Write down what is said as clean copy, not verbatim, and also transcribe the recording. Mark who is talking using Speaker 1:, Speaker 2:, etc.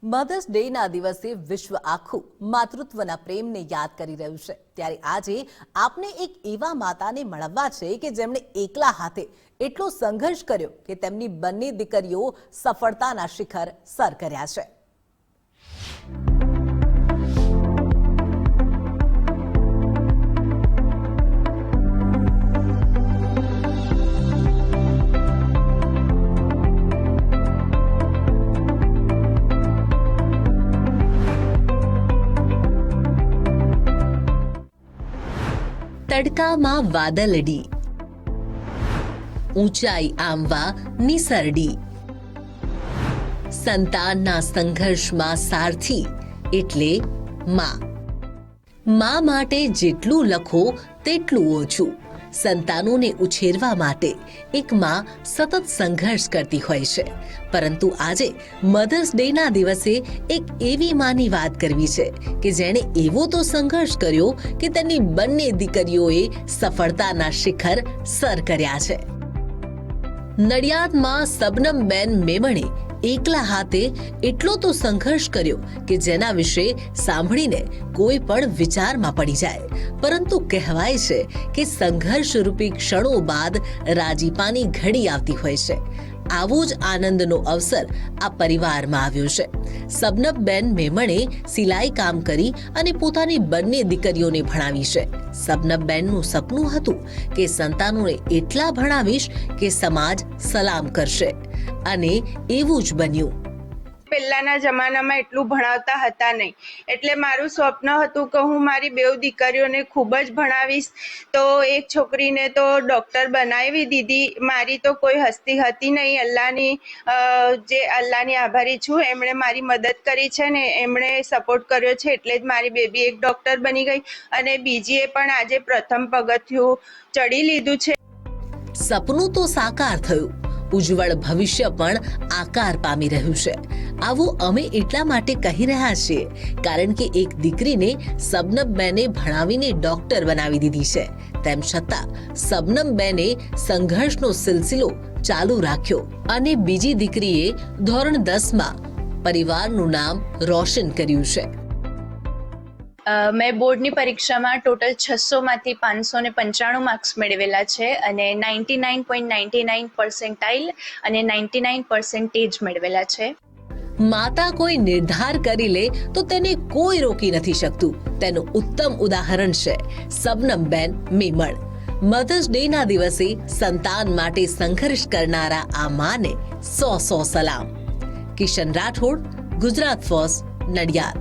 Speaker 1: Mothers ડેના દિવસે વિશ્વ આખું માતૃત્વના પ્રેમને યાદ કરી રહ્યું છે। ત્યારે આજે આપને એક એવા માતાને મળવા છે કે જેમણે એકલા હાથે એટલો સંઘર્ષ કર્યો કે તેમની બંને દીકરીઓ સફળતાના શિખર સર કર્યા છે। તડકામાં વાદળડી, ઊંચાઈ આંબવા નિસરડી, સંતાનના સંઘર્ષમાં સારથી એટલે માં। માં માટે જેટલું લખો તેટલું ઓછું। સંતાનોને ઉછેરવા માટે એક માં સતત સંઘર્ષ કરતી હોય છે, પરંતુ આજે મધર્સ ડેના દિવસે એક એવી માની વાત કરવી છે કે જેણે એવો તો સંઘર્ષ કર્યો કે તેની બંને દીકરીઓએ સફળતાના શિખર સર કર્યા છે। નડિયાદમાં સબનમબેન મેમણે એકલા હાથે એટલો તો સંઘર્ષ કર્યો કે જેના વિશે સાંભળીને કોઈ પણ વિચારમાં પડી જાય, પરંતુ કહેવાય છે કે સંઘર્ષરૂપી ક્ષણો બાદ રાજીપાની ઘડી આવતી હોય છે। આવો જ આનંદનો અવસર આ પરિવારમાં આવ્યો છે। સબનમબેન મેમણે સિલાઈ કામ કરી અને પોતાની બંને દીકરીઓને ભણાવી છે। સબનમબેનનું સપનું હતું કે સંતાનોને એટલા ભણાવીશ કે સમાજ સલામ કરશે, અને એવું જ બન્યું।
Speaker 2: પહેલાના જમાનામાં એટલું ભણાવતા હતા નહીં, એટલે મારું સ્વપ્ન હતું કે હું મારી બેઉ દીકરીઓને ખૂબ જ ભણાવીશ। તો એક છોકરીને તો ડૉક્ટર બનાવી દીધી। મારી તો કોઈ હસ્તી હતી નહીં। અલ્લાહની આભારી છું। એમણે મારી મદદ કરી છે ને એમણે સપોર્ટ કર્યો છે, એટલે જ મારી બેબી એક ડૉક્ટર બની ગઈ અને બીજીએ પણ આજે પ્રથમ પગથિયું ચડી લીધું છે।
Speaker 1: સપનું તો સાકાર થયું, ઉજ્જવળ ભવિષ્ય પણ આકાર પામી રહ્યું છે। આવું અમે એટલા માટે કહી રહ્યા છીએ કારણ કે એક દીકરીને સબનમબેને ભણાવીને ડોક્ટર બનાવી દીધી છે, તેમ છતાં સબનમબેને સંઘર્ષનો સિલસિલો ચાલુ રાખ્યો અને બીજી દીકરીએ ધોરણ 10માં પરિવારનું નામ રોશન કર્યું છે।
Speaker 3: મેં બોર્ડની પરીક્ષામાં ટોટલ 600માંથી 595 માર્ક્સ મેળવેલા છે અને 99.99% અને 99% મેળવેલા છે।
Speaker 1: માતા કોઈ નિર્ધાર કરી લે તો તેને કોઈ રોકી નથી શકતું, તેનું ઉત્તમ ઉદાહરણ છે સબનમબેન મેમણ। મધર્સ ડેના દિવસે સંતાન માટે સંઘર્ષ કરનારા આ માને 100 સલામ। કિશન રાઠોડ, ગુજરાત ફર્સ્ટ, નડિયાદ।